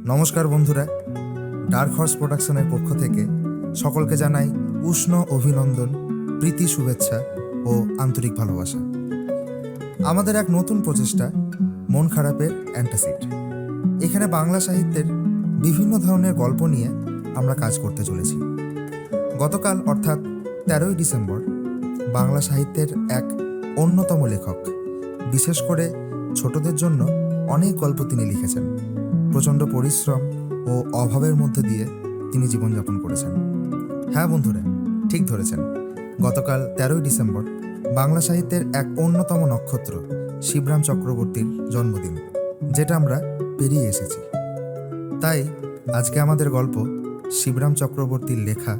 নমস্কার বন্ধুরা, dark horse প্রোডাকশনের পক্ষ থেকে সকলকে জানাই উষ্ণ অভিনন্দন, প্রীতি, শুভেচ্ছা ও আন্তরিক ভালোবাসা। আমাদের এক নতুন প্রচেষ্টা, মন খারাপের অ্যান্টাসিড। এখানে বাংলা সাহিত্যের বিভিন্ন ধরনের গল্প নিয়ে আমরা কাজ করতে চলেছি। গতকাল অর্থাৎ 13ই ডিসেম্বর বাংলা সাহিত্যের এক অন্যতম লেখক, বিশেষ করে ছোটদের জন্য অনেক গল্প তিনি লিখেছেন। প্রচণ্ড পরিশ্রম ও অভাবের মধ্যে দিয়ে তিনি জীবনযাপন করেছেন। হ্যাঁ বন্ধুরা, ঠিক ধরেছেন, গতকাল 13ই ডিসেম্বর বাংলা সাহিত্যের এক অন্যতম নক্ষত্র শিবরাম চক্রবর্তীর জন্মদিন, যেটা আমরা পেরিয়ে এসেছি। তাই আজকে আমাদের গল্প শিবরাম চক্রবর্তীর লেখা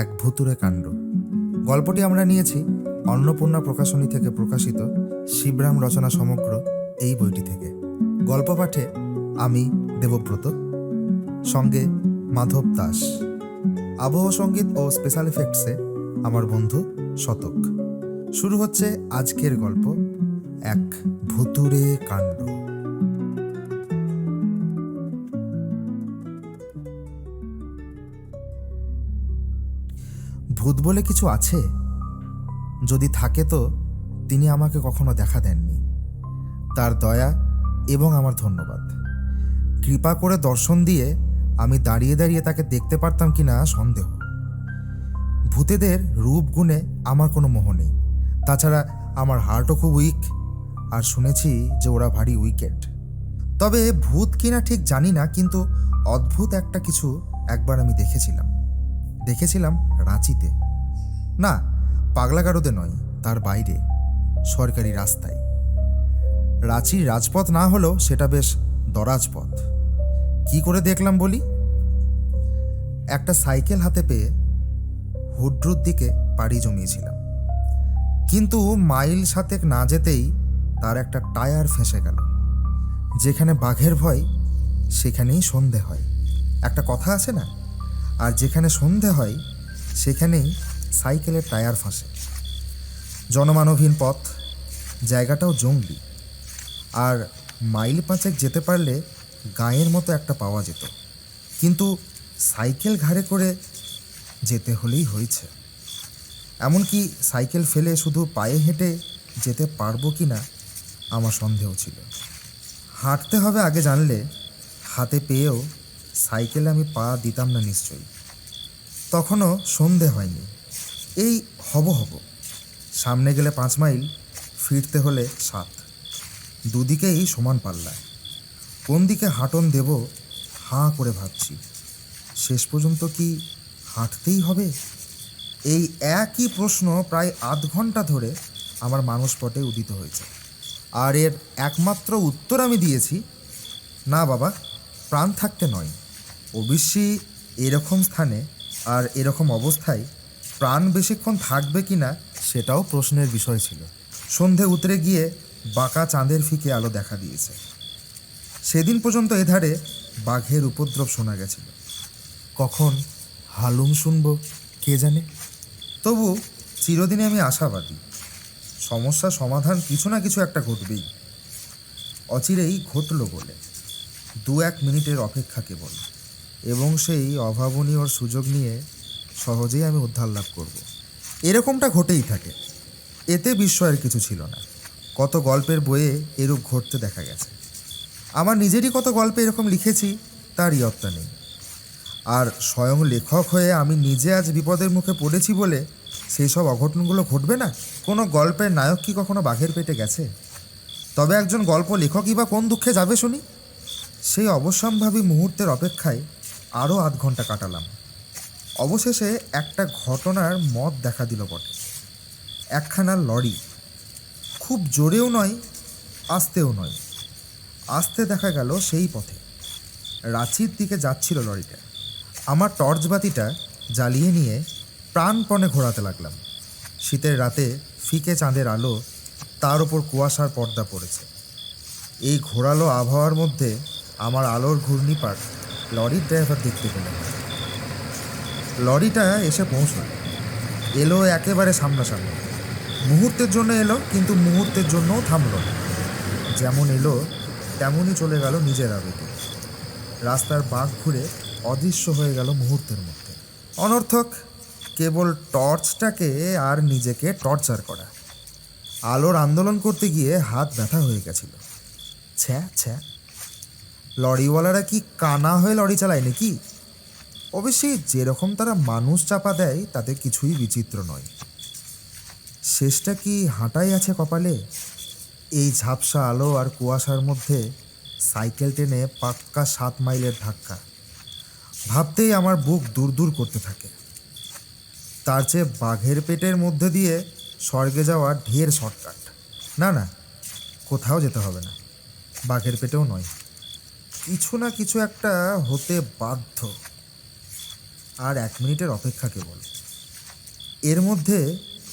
এক ভুতুড়ে কাণ্ড। গল্পটি আমরা নিয়েছি অন্নপূর্ণা প্রকাশনী থেকে প্রকাশিত শিবরাম রচনা সমগ্র এই বইটি থেকে। গল্প পাঠে আমি দেবব্রত, সঙ্গে মাধব দাস, আবহ সঙ্গীত ও স্পেশাল এফেক্টসে আমার বন্ধু শতক। শুরু হচ্ছে আজকের গল্প, এক ভুতুড়ে কাণ্ড। ভূত বলে কিছু আছে? যদি থাকে তো তিনি আমাকে কখনো দেখা দেননি। তার দয়া এবং আমার ধন্যবাদ। কৃপা করে দর্শন দিয়ে আমি দাঁড়িয়ে দাঁড়িয়ে তাকে দেখতে পারতাম কিনা সন্দেহ। ভূতেদের রূপ গুণে আমার কোনো মোহ নেই। তাছাড়া আমার হার্টও খুব উইক, আর শুনেছি যে ওরা ভারী উইকেট। তবে ভূত কিনা ঠিক জানি না, কিন্তু অদ্ভুত একটা কিছু একবার আমি দেখেছিলাম রাঁচিতে। না, পাগলাগারদে নয়, তার বাইরে সরকারি রাস্তায়। রাঁচির রাজপথ না হলেও সেটা বেশ দরাজপথ। কি করে দেখলাম বলি? একটা সাইকেল হাতে পেয়ে হুড্রুর দিকে পাড়ি জমিয়েছিলাম, কিন্তু মাইল 7 না যেতেই তার একটা টায়ার ফেঁসে গেল। যেখানে বাঘের ভয় সেখানেই সন্ধে হয়, একটা কথা আছে না? আর যেখানে সন্ধে হয় সেখানেই সাইকেলের টায়ার ফাঁসে। জনমানবহীন পথ, জায়গাটাও জঙ্গলি, আর মাইল 5 যেতে পারলে গাঁয়ের মতো একটা পাওয়া যেত, কিন্তু সাইকেল ঘাড়ে করে যেতে হলেই হয়েছে। এমনকি সাইকেল ফেলে শুধু পায়ে হেঁটে যেতে পারবো কি না আমার সন্দেহ ছিল। হাঁটতে হবে আগে জানলে হাতে পেয়েও সাইকেলে আমি পা দিতাম না নিশ্চয়ই। তখনও সন্ধে হয়নি, এই হব সামনে গেলে 5 মাইল, ফিরতে হলে 7। দুদিকেই সমান পাল্লা। কোন দিকে হাঁটন দেব হাঁ করে ভাবছি। শেষ পর্যন্ত কি হাঁটতেই হবে? এই একই প্রশ্ন প্রায় আধ ঘন্টা ধরে আমার মানসপটে উদিত হয়েছে, আর এর একমাত্র উত্তর আমি দিয়েছি, না বাবা, প্রাণ থাকতে নয়। অবশ্যই এরকম স্থানে আর এরকম অবস্থায় প্রাণ বেশিক্ষণ থাকবে কি না সেটাও প্রশ্নের বিষয় ছিল। সন্ধে উতরে গিয়ে বাঁকা চাঁদের ফিকে আলো দেখা দিয়েছে। সেদিন পর্যন্ত এধারে বাঘের উপদ্রব শোনা গেছিল। কখন হালুম শুনব কে জানে। তবু চিরদিনে আমি আশাবাদী, সমস্যা সমাধান কিছু না কিছু একটা ঘটবেই। অচিরেই ঘটল বলে 2-1 মিনিটের অপেক্ষা কেবল, এবং সেই অভাবনীয় সুযোগ নিয়ে সহজেই আমি উদ্ধার লাভ করব। এরকমটা ঘটেই থাকে, এতে বিস্ময়ের কিছু ছিল না। কত গল্পের বইয়ে এরূপ ঘটতে দেখা গেছে। আমার নিজেরই কত গল্পে এরকম লিখেছি, তার ইয়ত্তা নেই। আর স্বয়ং লেখক হয়ে আমি নিজে আজ বিপদের মুখে পড়েছি বলে সেই সব অঘটনগুলো ঘটবে না? কোনো গল্পের নায়ক কি কখনো বাঘের পেটে গেছে? তবে একজন গল্প লেখকই বা কোন দুঃখে যাবে শুনি? সেই অবশ্যম্ভাবী মুহূর্তের অপেক্ষায় আরও আধ ঘন্টা কাটালাম। অবশেষে একটা ঘটনার মত দেখা দিল বটে। একখানা লরি, খুব জোরেও নয় আস্তেও নয়, আস্তে দেখা গেল সেই পথে রাঁচির দিকে যাচ্ছিল লরিটা। আমার টর্চ বাতিটা জ্বালিয়ে নিয়ে প্রাণপণে ঘোরাতে লাগলাম। শীতের রাতে ফিকে চাঁদের আলো, তার ওপর কুয়াশার পর্দা পড়েছে। এই ঘোরালো আবহাওয়ার মধ্যে আমার আলোর ঘূর্ণিপাক লরির ড্রাইভার দেখতে পেলেন। লরিটা এসে পৌঁছল, এলো একেবারে সামনাসামনি। মুহূর্তের জন্য এলো, কিন্তু মুহূর্তের জন্যও থামল না। যেমন এলো তেমনই চলে গেল নিজের আবেগে। রাস্তার বাঁক ঘুরে অদৃশ্য হয়ে গেল মুহূর্তের মধ্যে। অনর্থক, কেবল টর্চটাকে আর নিজেকে টর্চার করা। আলোর আন্দোলন করতে গিয়ে হাত ব্যথা হয়ে গেছিল। ছ্যা ছ্যা, লরিওয়ালারা কি কানা হয়ে লরি চালায় নাকি? অবশ্যই যেরকম তারা মানুষ চাপা দেয় তাতে কিছুই বিচিত্র নয়। শেষটা কি হাঁটাই আছে কপালে? এই ঝাপসা আলো আর কুয়াশার মধ্যে সাইকেল টেনে পাক্কা 7 মাইলের ধাক্কা। ভাবতেই আমার বুক দূর দূর করতে থাকে। তার চেয়ে বাঘের পেটের মধ্যে দিয়ে স্বর্গে যাওয়া ঢের শর্টকাট। না না, কোথাও যেতে হবে না, বাঘের পেটেও নয়। কিছু না কিছু একটা হতে বাধ্য। আর 1 মিনিটের অপেক্ষা কেবল। এর মধ্যে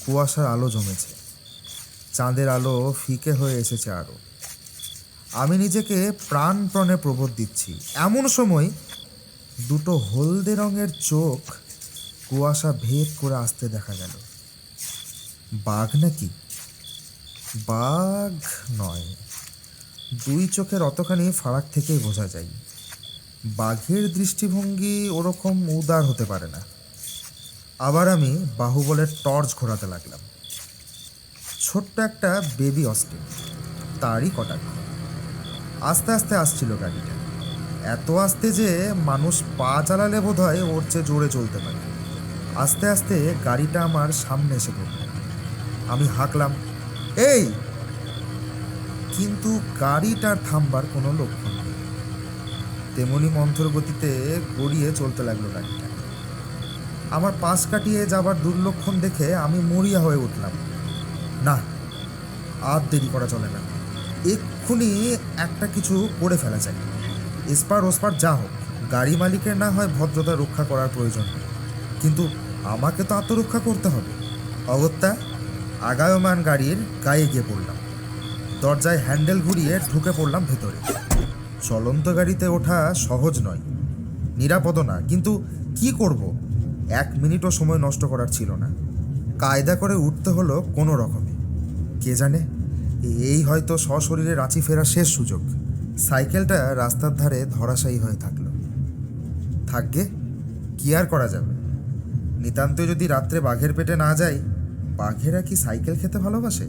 কুয়াশার আলো জমেছে, চাঁদের আলো ফিকে হয়ে এসেছে আরও। আমি নিজেকে প্রাণপণে প্রবোধ দিচ্ছি। এমন সময় দুটো হলদে রঙের চোখ কুয়াশা ভেদ করে আসতে দেখা গেল। বাঘ নাকি? বাঘ নয়, 2 চোখের অতখানি ফারাক থেকেই বোঝা যায়। বাঘের দৃষ্টিভঙ্গি ওরকম উদার হতে পারে না। আবার আমি বাহুবলের টর্চ ঘোরাতে লাগলাম। ছোট্ট একটা বেবি অস্টিন, তারই কটাক্ষ। আস্তে আস্তে আসছিল গাড়িটা, এত আস্তে যে মানুষ পা চালালে বোধ হয় ওর চেয়ে জোরে চলতে পারে। আস্তে আস্তে গাড়িটা আমার সামনে এসে পড়ল। আমি হাঁকলাম, এই! কিন্তু গাড়িটার থামবার কোনো লক্ষণ নেই। তেমনি মন্থর গতিতে গড়িয়ে চলতে লাগলো গাড়িটা। আমার পাশ কাটিয়ে যাবার দুর্লক্ষণ দেখে আমি মরিয়া হয়ে উঠলাম। না, আর দেরি করা চলে না, এক্ষুনি একটা কিছু করে ফেলা যায়। এসপার ওসপার যা হোক, গাড়ি মালিকের না হয় ভদ্রতা রক্ষা করার প্রয়োজন, কিন্তু আমাকে তো আত্মরক্ষা করতে হবে। অগত্যা আগায়মান গাড়ির গায়ে গিয়ে পড়লাম। দরজায় হ্যান্ডেল ঘুরিয়ে ঢুকে পড়লাম ভেতরে। চলন্ত গাড়িতে ওঠা সহজ নয়, নিরাপদও না, কিন্তু কি করব? 1 মিনিটও সময় নষ্ট করার ছিল না। কায়দা করে উঠতে হলো কোনো রকমে। কে জানে, এই হয়তো সশরীরে রাঁচি ফেরার শেষ সুযোগ। সাইকেলটা রাস্তার ধারে ধরাশায়ী হয়ে থাকলো। থাকবে, কি আর করা যাবে? নিতান্ত যদি রাত্রে বাঘের পেটে না যাই, বাঘেরা কি সাইকেল খেতে ভালোবাসে?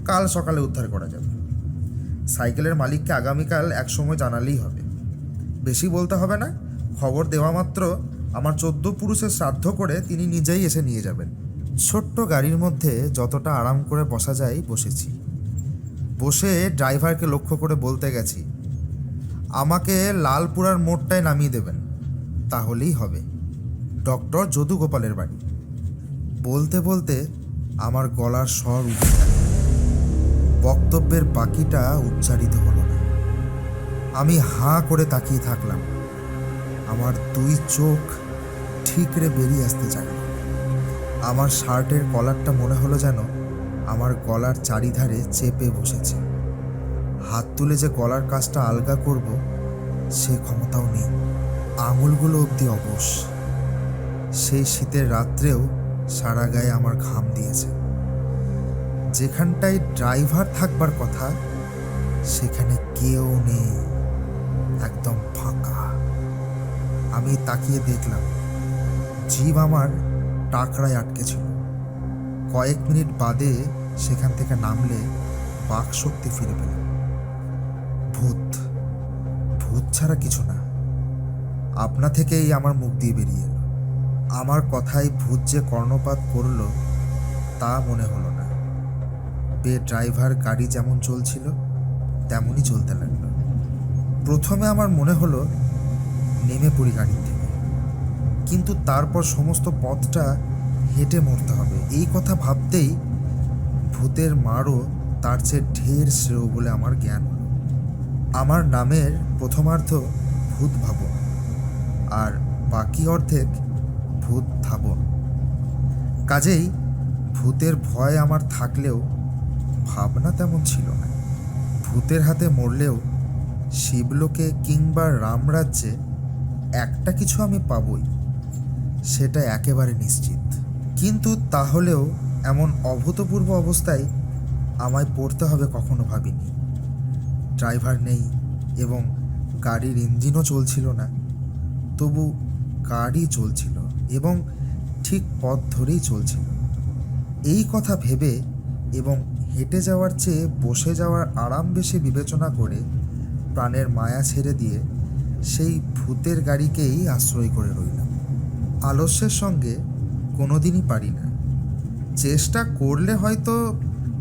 কাল সকালে উদ্ধার করা যাবে। সাইকেলের মালিককে আগামীকাল 1 সময় জানালেই হবে। বেশি বলতে হবে না, খবর দেওয়া মাত্র আমার 14 পুরুষের শ্রাদ্ধ করে তিনি নিজেই এসে নিয়ে যাবেন। ছোট্ট গাড়ির মধ্যে যতটা আরাম করে বসা যায় বসেছি। বসে ড্রাইভারকে লক্ষ্য করে বলতে গেছি, আমাকে লালপুরার মোড়টায় নামিয়ে দেবেন, তাহলেই হবে। ডক্টর যদু গোপালের বাড়ি। বলতে বলতে আমার গলার স্বর উঠে গেল। বক্তব্যের বাকিটা উচ্চারিত হলো না। আমি হাঁ করে তাকিয়ে থাকলাম। আমার 2 চোখ ঠিকরে বেরিয়ে আসতে চাইল। আমার শার্টের কলারটা মনে হলো যেন আমার গলার চারিধারে চেপে বসেছে। হাত তুলে যে গলার কাজটা আলগা করব সে ক্ষমতাও নেই। আঙুলগুলো অবধি অবশ। সেই শীতের রাত্রেও সারা গায়ে আমার ঘাম দিয়েছে। যেখানটায় ড্রাইভার থাকবার কথা সেখানে কেউ নেই, একদম ফাঁকা। আমি তাকিয়ে দেখলাম, জিভ আমার টাকরায় আটকে ছিল। কয়েক মিনিট বাদে সেখান থেকে নামলে বাক শক্তি ফিরে পেলাম। ভূত, ভূত ছাড়া কিছু না। আপনা থেকেই আমার মুখ দিয়ে বেরিয়ে এলো। আমার কথায় ভূত যে কর্ণপাত করল তা মনে হলো না। ড্রাইভার গাড়ি যেমন চলছিল তেমনই চলতে লাগলো। প্রথমে আমার মনে হলো নেমে পড়ি গাড়ি থেকে, কিন্তু তারপর সমস্ত পথটা হেঁটে মরতে হবে এই কথা ভাবতেই ভূতের মারও তার চেয়ে ঢের শ্রেয় বলে আমার জ্ঞান হলো। আমার নামের প্রথমার্ধ ভূত ভাবন আর বাকি অর্ধেক ভূত ধাবন। কাজেই ভূতের ভয় আমার থাকলেও ভাবনা তেমন ছিল না। ভূতের হাতে মরলেও শিবলোকে কিংবা রামরাজ্যে একটা কিছু আমি পাবই, সেটা একেবারে নিশ্চিত। কিন্তু তাহলেও এমন অভূতপূর্ব অবস্থায় আমায় পড়তে হবে কখনো ভাবিনি। ড্রাইভার নেই এবং গাড়ির ইঞ্জিনও চলছিল না, তবু গাড়ি চলছিল এবং ঠিক পথ ধরেই চলছিল। এই কথা ভেবে এবং হেঁটে যাওয়ার চেয়ে বসে যাওয়ার আরাম বেশি বিবেচনা করে প্রাণের মায়া ছেড়ে দিয়ে সেই ভূতের গাড়িকেই আশ্রয় করে রইলাম। আলস্যের সঙ্গে কোনোদিনই পারি না। চেষ্টা করলে হয়তো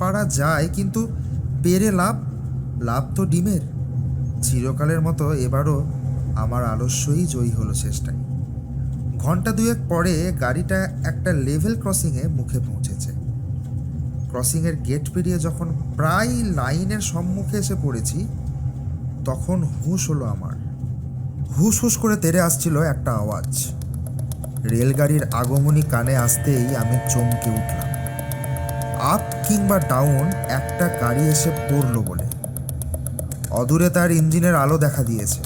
পারা যায়, কিন্তু পেরে লাভ তো ডিমের। চিরকালের মতো এবারও আমার আলস্যই জয়ী হলো চেষ্টায়। ঘন্টা দুয়েক পরে গাড়িটা একটা লেভেল ক্রসিংয়ে মুখে পৌঁছেছে। ক্রসিংয়ের গেট পেরিয়ে যখন প্রায় লাইনের সম্মুখে এসে পড়েছি, তখন হুঁশ হলো আমার। হুঁশ হুঁশ করে তেড়ে আসছিল একটা আওয়াজ। রেলগাড়ির আগমনী কানে আসতেই আমি চমকে উঠলাম। আপ কিংবা ডাউন একটা গাড়ি এসে পড়ল বলে। অদূরে তার ইঞ্জিনের আলো দেখা দিয়েছে,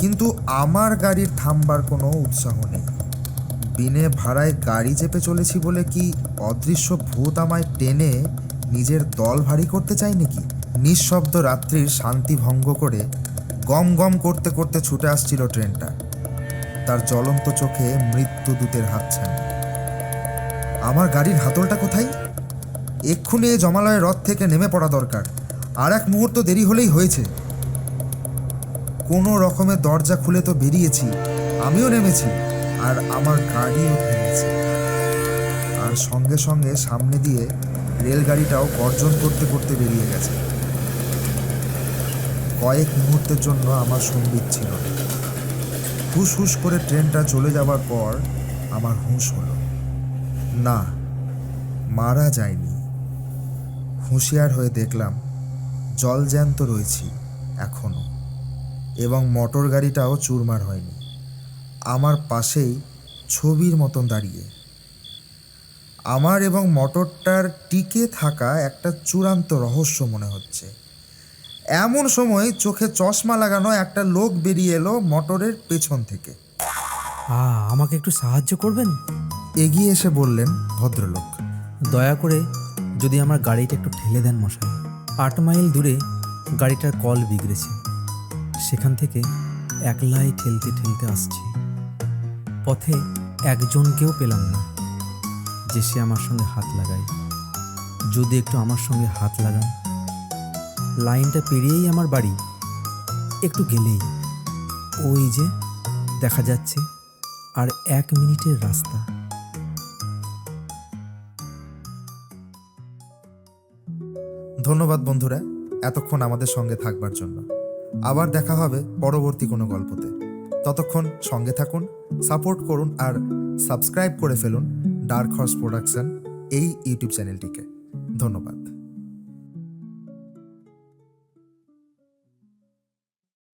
কিন্তু আমার গাড়ির থামবার কোনো উৎসাহ নেই। বিনে ভাড়ায় গাড়ি চেপে চলেছি বলে কি অদৃশ্য ভূত আমায় টেনে নিজের দল ভারী করতে চাই নাকি? নিঃশব্দ রাত্রির শান্তি ভঙ্গ করে গম গম করতে করতে ছুটে আসছিল ট্রেনটা, তার জ্বলন্ত চোখে মৃত্যুদূতের হাতছানি। আমার গাড়ির হাতলটা কোথায়? এক্ষুনি এই জমালয়ের রথ থেকে নেমে পড়া দরকার। আর এক মুহূর্ত দেরি হলেই হয়েছে। কোনো রকমে দরজা খুলে তো বেরিয়েছি, আমিও নেমেছি, আর আমার গাড়িও থেমেছে। আর সঙ্গে সঙ্গে সামনে দিয়ে রেলগাড়িটাও গর্জন করতে করতে বেরিয়ে গেছে। কয়েক মুহূর্তের জন্য আমার সম্বিত ছিল। হুস হুস করে ট্রেনটা চলে যাওয়ার পর আমার হুঁশ হলো। না, মারা যায়নি। হুঁশিয়ার হয়ে দেখলাম জলজ্যান্ত রয়েছি এখনো, এবং মোটর গাড়িটাও চুরমার হয়নি, আমার পাশেই ছবির মতন দাঁড়িয়ে। আমার এবং মোটরটার টিকে থাকা একটা চূড়ান্ত রহস্য মনে হচ্ছে। এমন সময় চোখে চশমা লাগানো একটা লোক বেরিয়ে এলো মোটরের পেছন থেকে। আমাকে একটু সাহায্য করবেন? এগিয়ে এসে বললেন ভদ্রলোক। দয়া করে যদি আমার গাড়িটা একটু ঠেলে দেন মশাই। 8 মাইল দূরে গাড়িটার কল বিগড়েছে, সেখান থেকে একলাই ঠেলতে ঠেলতে আসছি। পথে একজনকেও পেলাম না যে সে আমার সঙ্গে হাত লাগায়। যদি একটু আমার সঙ্গে হাত লাগান। লাইনটা পেরিয়েই আমার বাড়ি, একটু গেলেই ওই যে দেখা যাচ্ছে আর 1 মিনিটের রাস্তা। ধন্যবাদ বন্ধুরা, এতক্ষণ আমাদের সঙ্গে থাকবার জন্য। আবার দেখা হবে পরবর্তী কোনো গল্পতে। ততক্ষণ সঙ্গে থাকুন, সাপোর্ট করুন আর সাবস্ক্রাইব করে ফেলুন ডার্ক হর্স প্রোডাকশন এই ইউটিউব চ্যানেলটিকে। ধন্যবাদ।